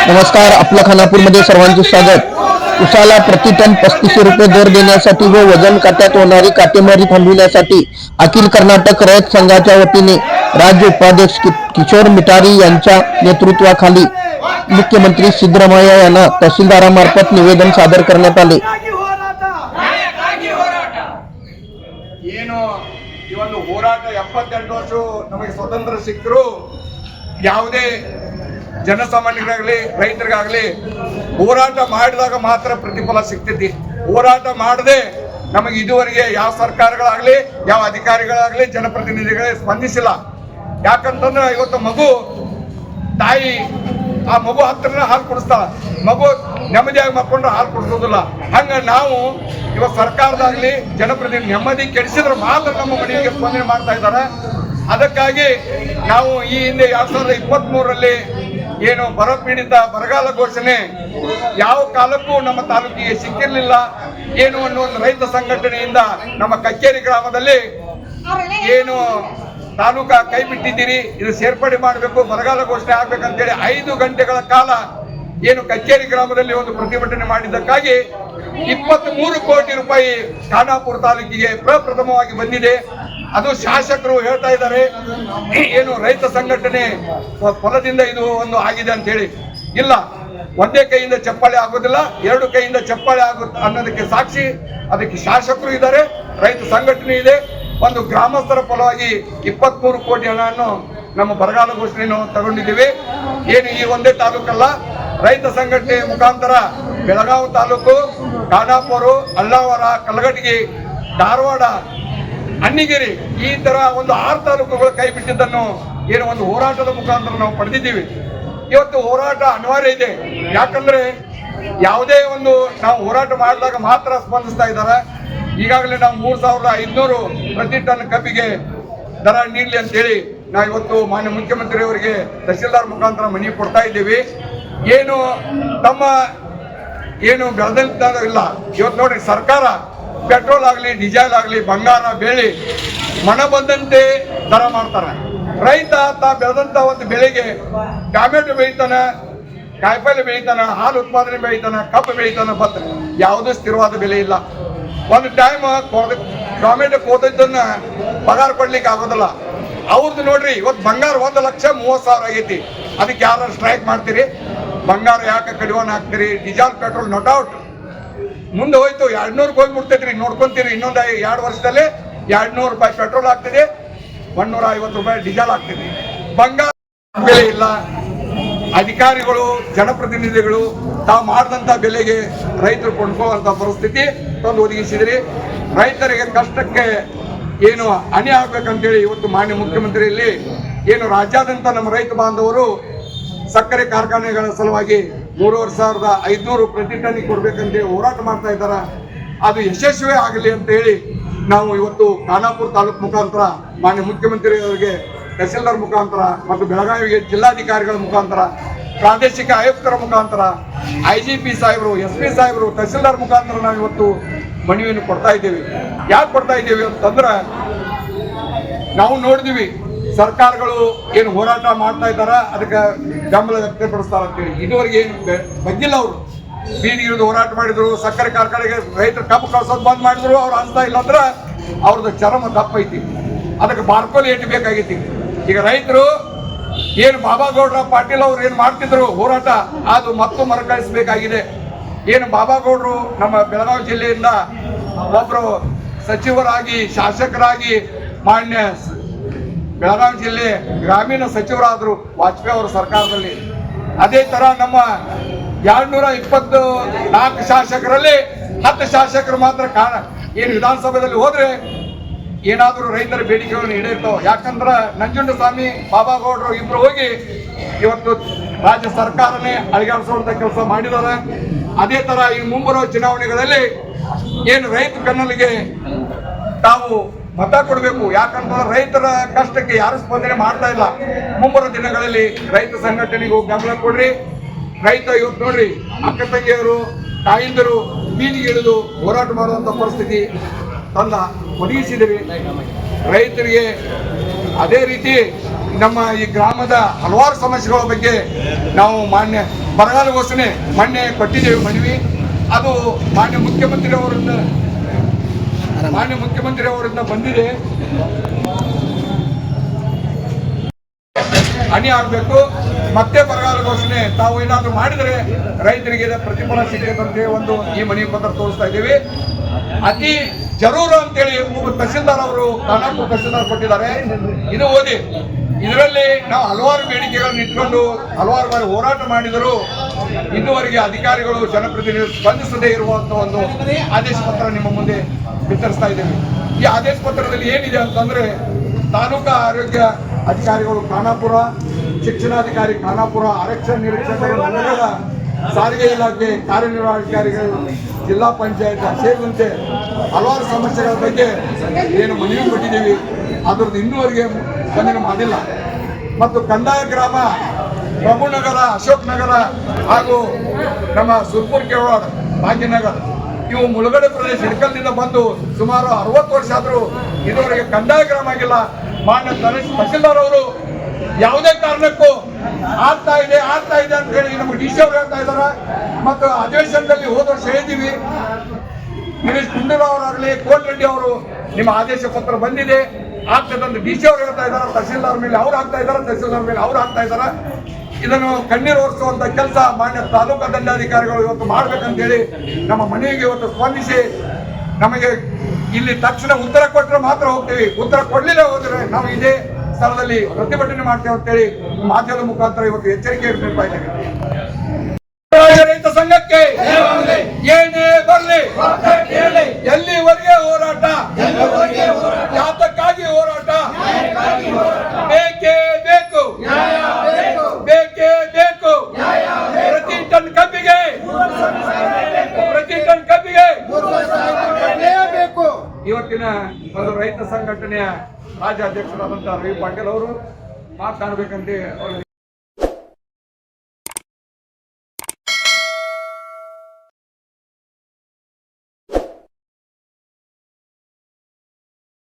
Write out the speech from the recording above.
नमस्कार, आपल्या खानापूरमध्ये सर्वांचे स्वागत। उसाला प्रतिटन 3500 रुपये दर देण्यासाठी व वजन काट्यात होणारी काटेमारी थांबविण्यासाठी अखिल कर्नाटक रयत संघाच्या वतीने राज्य उपाध्यक्ष किशोर मिठारी यांच्या नेतृत्वाखाली मुख्यमंत्री सिद्धरामय्या यांना तहसीलदारामार्फत निवेदन सादर करण्यात आले। ಈ ಒಂದು ಹೋರಾಟ 78 ವರ್ಷ ನಮಗೆ ಸ್ವತಂತ್ರ ಸಿಕ್ಕರು ಯಾವುದೇ ಜನಸಾಮಾನ್ಯರಿಗಾಗಲಿ ರೈತರಿಗಾಗಲಿ ಹೋರಾಟ ಮಾಡಿದಾಗ ಮಾತ್ರ ಪ್ರತಿಫಲ ಸಿಗ್ತೈತಿ। ಹೋರಾಟ ಮಾಡದೆ ನಮಗೆ ಇದುವರೆಗೆ ಯಾವ ಸರ್ಕಾರಗಳಾಗಲಿ ಯಾವ ಅಧಿಕಾರಿಗಳಾಗಲಿ ಜನಪ್ರತಿನಿಧಿಗಳೇ ಸ್ಪಂದಿಸಿಲ್ಲ। ಯಾಕಂತಂದ್ರೆ ಇವತ್ತು ಮಗು ತಾಯಿ ಆ ಮಗು ಹತ್ತಿರ ಹಾಲು ಕುಡಿಸ್ತಾಳ, ಮಗು ನೆಮ್ಮದಿಯಾಗಿ ಮಕ್ಕೊಂಡ್ರೆ ಹಾಲು ಕುಡಿಸೋದಿಲ್ಲ। ಹಂಗ ನಾವು ಇವತ್ತು ಸರ್ಕಾರದಾಗಲಿ ಜನಪ್ರತಿನಿಧಿ ನೆಮ್ಮದಿ ಕೆಡಿಸಿದ್ರೆ ಮಾತ್ರ ನಮ್ಮ ಮನೆಗೆ ಸ್ಪಂದನೆ ಮಾಡ್ತಾ ಇದ್ದಾರೆ। ಅದಕ್ಕಾಗಿ ನಾವು ಈ ಹಿಂದೆ 2023ರಲ್ಲಿ ಏನು ಬರ ಪೀಡಿತ ಬರಗಾಲ ಘೋಷಣೆ ಯಾವ ಕಾಲಕ್ಕೂ ನಮ್ಮ ತಾಲೂಕಿಗೆ ಸಿಕ್ಕಿರಲಿಲ್ಲ ಏನು ಅನ್ನೋ ಒಂದು ರೈತ ಸಂಘಟನೆಯಿಂದ ನಮ್ಮ ಕಕ್ಕೇರಿ ಗ್ರಾಮದಲ್ಲಿ ಏನು ತಾಲೂಕಾ ಕೈ ಬಿಟ್ಟಿದ್ದೀರಿ, ಇದು ಸೇರ್ಪಡೆ ಮಾಡಬೇಕು, ಬರಗಾಲ ಘೋಷಣೆ ಆಗ್ಬೇಕಂತೇಳಿ 5 ಗಂಟೆಗಳ ಕಾಲ ಏನು ಕಕ್ಕೇರಿ ಗ್ರಾಮದಲ್ಲಿ ಒಂದು ಪ್ರತಿಭಟನೆ ಮಾಡಿದ್ದಕ್ಕಾಗಿ 23 ಕೋಟಿ ರೂಪಾಯಿ ಖಾನಾಪುರ ತಾಲೂಕಿಗೆ ಪ್ರಪ್ರಥಮವಾಗಿ ಬಂದಿದೆ। ಅದು ಶಾಸಕರು ಹೇಳ್ತಾ ಇದ್ದಾರೆ ಏನು ರೈತ ಸಂಘಟನೆ ಫಲದಿಂದ ಇದು ಒಂದು ಆಗಿದೆ ಅಂತ ಹೇಳಿ। ಇಲ್ಲ, ಒಂದೇ ಕೈಯಿಂದ ಚಪ್ಪಾಳೆ ಆಗೋದಿಲ್ಲ, 2 ಕೈಯಿಂದ ಚಪ್ಪಾಳೆ ಆಗುತ್ತೆ ಅನ್ನೋದಕ್ಕೆ ಸಾಕ್ಷಿ ಅದಕ್ಕೆ ಶಾಸಕರು ಇದ್ದಾರೆ, ರೈತ ಸಂಘಟನೆ ಇದೆ। ಒಂದು ಗ್ರಾಮಸ್ಥರ ಫಲವಾಗಿ 23 ಕೋಟಿ ಹಣವನ್ನು ನಮ್ಮ ಬರಗಾಲ ಘೋಷಣೆಯನ್ನು ತಗೊಂಡಿದ್ದೀವಿ। ಏನು ಈ ಒಂದೇ ತಾಲೂಕಲ್ಲ, ರೈತ ಸಂಘಟನೆ ಮುಖಾಂತರ ಬೆಳಗಾವಿ ತಾಲೂಕು, ಖಾನಾಪುರ, ಅಳ್ಳಾವರ, ಕಲಘಟಗಿ, ಧಾರವಾಡ, ಅಣ್ಣಿಗೇರಿ ಈ ತರ ಒಂದು 6 ತಾಲೂಕುಗಳು ಕೈ ಬಿಟ್ಟಿದ್ದನ್ನು ಏನು ಒಂದು ಹೋರಾಟದ ಮುಖಾಂತರ ನಾವು ಪಡೆದಿದ್ದೀವಿ। ಇವತ್ತು ಹೋರಾಟ ಅನಿವಾರ್ಯ ಇದೆ, ಯಾಕಂದ್ರೆ ಯಾವುದೇ ಒಂದು ನಾವು ಹೋರಾಟ ಮಾಡಿದಾಗ ಮಾತ್ರ ಸ್ಪಂದಿಸ್ತಾ ಇದ್ದಾರೆ। ಈಗಾಗಲೇ ನಾವು 3500 ಪ್ರತಿ ಟನ್ ಕಬ್ಬಿಗೆ ದರ ನೀಡಲಿ ಅಂತೇಳಿ ನಾವು ಇವತ್ತು ಮಾನ್ಯ ಮುಖ್ಯಮಂತ್ರಿಯವರಿಗೆ ತಹಸೀಲ್ದಾರ್ ಮುಖಾಂತರ ಮನವಿ ಕೊಡ್ತಾ ಇದ್ದೀವಿ। ಏನು ತಮ್ಮ ಏನು ಬೆಳೆದಂತ ಇಲ್ಲ, ಇವತ್ತು ನೋಡ್ರಿ ಸರ್ಕಾರ ಪೆಟ್ರೋಲ್ ಆಗಲಿ ಡೀಸೆಲ್ ಆಗಲಿ ಬಂಗಾರ ಬೆಳ್ಳಿ ಮನ ಬಂದಂತೆ ದರ ಮಾಡ್ತಾರೆ। ರೈತ ಬೆಳೆದಂತ ಒಂದು ಬೆಳೆಗೆ ಟೊಮೆಟೊ ಬೆಳಿತಾನ, ಕಾಯಿಪಲ್ಲೆ ಬೆಳಿತಾನ, ಹಾಲು ಉತ್ಪಾದನೆ ಬೆಳಿತಾನ, ಕಬ್ಬು ಬೆಳಿತಾನ, ಭತ್ತ ಯಾವುದೂ ಸ್ಥಿರವಾದ ಬೆಲೆ ಇಲ್ಲ। ಒಂದು ಟೈಮ್ ಟೊಮೆಟೊ ಕೋದದ್ದನ್ನ ಪಗಾರ ಕೊಡ್ಲಿಕ್ಕೆ ಆಗೋದಿಲ್ಲ ಅವ್ರದ್ದು ನೋಡ್ರಿ। ಇವತ್ತು ಬಂಗಾರ 1,30,000 ಆಗೈತಿ, ಅದಕ್ಕೆ ಯಾರು ಸ್ಟ್ರೈಕ್ ಮಾಡ್ತೀರಿ? ಬಂಗಾರ ಯಾಕೆ ಕಡಿವಾಣ ಹಾಕ್ತೀರಿ? ಡೀಸೆಲ್ ಪೆಟ್ರೋಲ್ ನಾಟ್ ಔಟ್ ಮುಂದೆ ಹೋಯ್ತು 200 ಹೋಗ್ಬಿಡ್ತೈತ್ರಿ, ನೋಡ್ಕೊಂತೀರಿ ಇನ್ನೊಂದು 2 ವರ್ಷದಲ್ಲಿ 200 ರೂಪಾಯಿ ಪೆಟ್ರೋಲ್ ಆಗ್ತಿದೆ, 150 ರೂಪಾಯಿ ಡೀಸೆಲ್ ಆಗ್ತಿದೆ। ಬಂಗಾರ ಬೆಲೆ ಇಲ್ಲ, ಅಧಿಕಾರಿಗಳು ಜನಪ್ರತಿನಿಧಿಗಳು ತಾವು ಮಾಡಿದಂತ ಬೆಲೆಗೆ ರೈತರು ಕೊಂಡ್ಕೊಳ್ಳುವಂತ ಪರಿಸ್ಥಿತಿ ತಂದು ಒದಗಿಸಿದ್ರಿ। ರೈತರಿಗೆ ಕಷ್ಟಕ್ಕೆ ಏನು ಹಾನಿ ಆಗ್ಬೇಕಂತೇಳಿ ಇವತ್ತು ಮಾನ್ಯ ಮುಖ್ಯಮಂತ್ರಿಯಲ್ಲಿ ಏನು ರಾಜ್ಯಾದ್ಯಂತ ನಮ್ಮ ರೈತ ಬಾಂಧವರು ಸಕ್ಕರೆ ಕಾರ್ಖಾನೆಗಳ ಸಲುವಾಗಿ 3,500 ಪ್ರತಿ ಟನ್ನಿಗೆ ಕೊಡ್ಬೇಕಂತೇಳಿ ಹೋರಾಟ ಮಾಡ್ತಾ ಇದ್ದಾರೆ। ಅದು ಯಶಸ್ವಿ ಆಗಲಿ ಅಂತ ಹೇಳಿ ನಾವು ಇವತ್ತು ಖಾನಾಪುರ ತಾಲೂಕು ಮುಖಾಂತರ ಮಾನ್ಯ ಮುಖ್ಯಮಂತ್ರಿಯವರಿಗೆ ತಹಸೀಲ್ದಾರ್ ಮುಖಾಂತರ ಮತ್ತು ಬೆಳಗಾವಿಗೆ ಜಿಲ್ಲಾಧಿಕಾರಿಗಳ ಮುಖಾಂತರ ಪ್ರಾದೇಶಿಕ ಆಯುಕ್ತರ ಮುಖಾಂತರ IGP ಸಾಹೇಬರು, SP ಸಾಹೇಬರು, ತಹಸೀಲ್ದಾರ್ ಮುಖಾಂತರ ನಾವು ಇವತ್ತು ಮನವಿಯನ್ನು ಕೊಡ್ತಾ ಇದ್ದೇವೆ। ಯಾಕೆ ಕೊಡ್ತಾ ಇದ್ದೇವೆ ಅಂತಂದ್ರೆ ನಾವು ನೋಡಿದೀವಿ ಸರ್ಕಾರಗಳು ಏನು ಹೋರಾಟ ಮಾಡ್ತಾ ಇದ್ದಾರ ಅದಕ್ಕೆ ಬೆಂಬಲ ವ್ಯಕ್ತಪಡಿಸ್ತಾರ ಅಂತೇಳಿ ಇದುವರೆಗೆ ಏನು ಬಗ್ಗಿಲ್ಲ। ಅವರು ಬೀದಿ ಇಳಿದು ಹೋರಾಟ ಮಾಡಿದ್ರು, ಸಕ್ಕರೆ ಕಾರ್ಖಾನೆಗೆ ರೈತರು ಕಬ್ಬು ಕಳ್ಸೋದು ಬಂದ್ ಮಾಡಿದ್ರು, ಅವ್ರು ಅನ್ಸ್ತಾ ಇಲ್ಲ ಅಂದ್ರೆ ಅವ್ರದ್ದು ಚರ್ಮ ದಪ್ಪ ಐತಿ, ಅದಕ್ಕೆ ಬಾರ್ಕೋಲಿ ಏಟು ಬೇಕಾಗೈತಿ। ಈಗ ರೈತರು ಏನು ಬಾಬಾಗೌಡ್ರ ಪಾಟೀಲ್ ಅವ್ರು ಏನು ಮಾಡ್ತಿದ್ರು ಹೋರಾಟ ಅದು ಮತ್ತು ಮರುಕಳಿಸಬೇಕಾಗಿದೆ। ಏನು ಬಾಬಾಗೌಡರು ನಮ್ಮ ಬೆಳಗಾವಿ ಜಿಲ್ಲೆಯಿಂದ ಒಬ್ಬರು ಸಚಿವರಾಗಿ ಶಾಸಕರಾಗಿ ಮಾನ್ಯ ಬೆಳಗಾವಿ ಜಿಲ್ಲೆ ಗ್ರಾಮೀಣ ಸಚಿವರಾದರು ವಾಜಪೇಯಿ ಅವರ ಸರ್ಕಾರದಲ್ಲಿ। ಅದೇ ತರ ನಮ್ಮ 224 ಶಾಸಕರಲ್ಲಿ 10 ಶಾಸಕರು ಮಾತ್ರ ಏನು ವಿಧಾನಸಭೆಯಲ್ಲಿ ಹೋದ್ರೆ ಏನಾದರೂ ರೈತರ ಬೇಡಿಕೆಗಳನ್ನು ಈಡೇರ್ತಾವ। ಯಾಕಂದ್ರೆ ನಂಜುಂಡಸ್ವಾಮಿ ಬಾಬಾಗೌಡರು ಇಬ್ರು ಹೋಗಿ ಇವತ್ತು ರಾಜ್ಯ ಸರ್ಕಾರನೇ ಅಳಿಗಾಡಿಸುವಂತ ಕೆಲಸ ಮಾಡಿದ್ದಾರೆ। ಅದೇ ತರ ಈ ಮುಂಬರುವ ಚುನಾವಣೆಗಳಲ್ಲಿ ಏನು ರೈತ ಕನ್ನಲಿಗೆ ತಾವು ಮತ ಕೊಡಬೇಕು, ಯಾಕಂತಂದ್ರೆ ರೈತರ ಕಷ್ಟಕ್ಕೆ ಯಾರು ಸ್ಪಂದನೆ ಮಾಡ್ತಾ ಇಲ್ಲ। ಮುಂಬರುವ ದಿನಗಳಲ್ಲಿ ರೈತ ಸಂಘಟನೆಗೂ ಬೆಂಬಲ ಕೊಡ್ರಿ। ರೈತ ಇವತ್ತು ನೋಡ್ರಿ ಅಕ್ಕ ತಂಗಿಯರು ತಾಯಿಂದರು ಬೀದಿಗೆ ಇಳಿದು ಹೋರಾಟ ಮಾಡುವಂತ ಪರಿಸ್ಥಿತಿ ತಂದ ಒದಗಿಸಿದ್ದೀವಿ। ರೈತರಿಗೆ ಅದೇ ರೀತಿ ನಮ್ಮ ಈ ಗ್ರಾಮದ ಹಲವಾರು ಸಮಸ್ಯೆಗಳ ಬಗ್ಗೆ ನಾವು ಬರಗಾಲ ಘೋಷಣೆ ಮೊನ್ನೆ ಕೊಟ್ಟಿದ್ದೇವೆ ಮನವಿ. ಅದು ಮಾನ್ಯ ಮುಖ್ಯಮಂತ್ರಿ ಅವರಿಂದ ಬಂದಿದೆ. ಹನಿ ಆಗಬೇಕು, ಮತ್ತೆ ಬರಗಾಲ ಘೋಷಣೆ ತಾವು ಏನಾದರೂ ಮಾಡಿದರೆ ರೈತರಿಗೆ ಪ್ರತಿಫಲ ಸಿಗಬೇಕಂತೆ ಒಂದು ಈ ಮನವಿ ಪತ್ರ ತೋರಿಸ್ತಾ ಇದ್ದೀವಿ. ಅತಿ ಜರೂರು ಅಂತೇಳಿ ತಹಸೀಲ್ದಾರ್ ಅವರು ಖಾನಾಪುರ ತಹಸೀಲ್ದಾರ್ ಕೊಟ್ಟಿದ್ದಾರೆ, ಇದು ಓದಿ. ಇದರಲ್ಲಿ ನಾವು ಹಲವಾರು ಬೇಡಿಕೆಗಳನ್ನು ಇಟ್ಕೊಂಡು ಹಲವಾರು ಬಾರಿ ಹೋರಾಟ ಮಾಡಿದರೂ ಇನ್ನುವರೆಗೆ ಅಧಿಕಾರಿಗಳು ಜನಪ್ರತಿನಿಧಿಗಳು ಸ್ಪಂದಿಸದೇ ಇರುವಂತಹ ಒಂದು ಆದೇಶ ಪತ್ರ ನಿಮ್ಮ ಮುಂದೆ ವಿತರಿಸ್ತಾ ಇದ್ದೇವೆ. ಈ ಆದೇಶ ಪತ್ರದಲ್ಲಿ ಏನಿದೆ ಅಂತಂದ್ರೆ, ತಾಲೂಕಾ ಆರೋಗ್ಯ ಅಧಿಕಾರಿಗಳು ಖಾನಾಪುರ, ಶಿಕ್ಷಣಾಧಿಕಾರಿ ಖಾನಾಪುರ, ಆರಕ್ಷಣಾ ನಿರೀಕ್ಷಕರು ನಗರದ ಸಾರಿಗೆ ಇಲಾಖೆ ಕಾರ್ಯನಿರ್ವಹಣಾಧಿಕಾರಿಗಳು, ಜಿಲ್ಲಾ ಪಂಚಾಯತ್ ಸೇರಿದಂತೆ ಹಲವಾರು ಸಮಸ್ಯೆಗಳ ಬಗ್ಗೆ ಏನು ಮನವಿ ಕೊಟ್ಟಿದ್ದೀವಿ, ಅದರದ್ದು ಇನ್ನೂವರೆಗೆ ಸ್ಪಂದನೆ ಮಾಡಿಲ್ಲ. ಮತ್ತು ಕಂದಾಯ ಗ್ರಾಮ ಪ್ರಭುನಗರ, ಅಶೋಕ್ ನಗರ ಹಾಗೂ ನಮ್ಮ ಸುರ್ಪುರ್ ಕೆವಾಡ, ಭಾಗ್ಯನಗರ ಇವು ಮುಳುಗಡೆ ಪ್ರದೇಶ ಹಿಡ್ಕಲ್ನಿಂದ ಬಂದು ಸುಮಾರು 60 ವರ್ಷ ಆದರೂ ಇದುವರೆಗೆ ಕಂದಾಯ ಗ್ರಾಮ ಆಗಿಲ್ಲ. ಮಾನ್ಯ ತಹಸೀಲ್ದಾರ್ ಅವರು ಯಾವುದೇ ಕಾರಣಕ್ಕೂ ಆಗ್ತಾ ಇದೆ ಅಂತ ಹೇಳಿ ನಮಗೆ ಡಿ ಸಿ ಅವರು ಹೇಳ್ತಾ ಇದ್ದಾರೆ. ಮತ್ತು ಅಧಿವೇಶನದಲ್ಲಿ ಹೋದ ವರ್ಷ ಹೇಳಿದ್ದೀವಿ, ಗಿರೀಶ್ ಗುಂಡೂರಾವ್ ಅವರಾಗಲಿ, ಕೋಟರೆಡ್ಡಿ ಅವರು ನಿಮ್ಮ ಆದೇಶ ಪತ್ರ ಬಂದಿದೆ ಆಗ್ತದೆ ಅಂತ ಡಿ ಸಿ ಅವರು ಹೇಳ್ತಾ ಇದ್ದಾರೆ. ತಹಸೀಲ್ದಾರ್ ಮೇಲೆ ಅವ್ರು ಆಗ್ತಾ ಇದ್ದಾರೆ, ತಹಸೀಲ್ದಾರ್ ಮೇಲೆ ಅವ್ರು ಆಗ್ತಾ ಇದ್ದಾರೆ. ಇದನ್ನು ಕಣ್ಣೀರು ಒರೆಸುವಂತ ಕೆಲಸ ಮಾನ್ಯ ತಾಲೂಕಾ ದಂಡಾಧಿಕಾರಿಗಳು ಇವತ್ತು ಮಾಡ್ಬೇಕಂತೇಳಿ ನಮ್ಮ ಮನೆಗೆ ಇವತ್ತು ಸ್ಪಂದಿಸಿ ನಮಗೆ ಇಲ್ಲಿ ತಕ್ಷಣ ಉತ್ತರ ಕೊಟ್ಟರೆ ಮಾತ್ರ ಹೋಗ್ತೀವಿ, ಉತ್ತರ ಕೊಡ್ಲಿಲ್ಲ ಹೋದ್ರೆ ನಾವು ಇದೇ ಸ್ಥಳದಲ್ಲಿ ಪ್ರತಿಭಟನೆ ಮಾಡ್ತೇವೆ ಅಂತೇಳಿ ಮಾಧ್ಯಮದ ಮುಖಾಂತರ ಇವತ್ತು ಎಚ್ಚರಿಕೆ ನೀಡ್ತಾ ಇದ್ದೇವೆ. ರೈತ ಸಂಘಕ್ಕೆ ಏನೇ ಬರಲಿ, ಎಲ್ಲಿವರೆಗೆ ಹೋರಾಟ, ಯಾತಕ್ಕಾಗಿ ಹೋರಾಟ, ಬೇಕೇ ಬೇಕು, ಬೇಕೇ ಬೇಕು. ಪ್ರತಿ ಟನ್ ಕಬ್ಬಿಗೆ ಇವತ್ತಿನ ಒಂದು ರೈತ ಸಂಘಟನೆಯ ರಾಜ್ಯಾಧ್ಯಕ್ಷರಾದಂತಹ ರವಿ ಪಾಟೀಲ್ ಅವರು ಮಾತನಾಡಬೇಕಂತ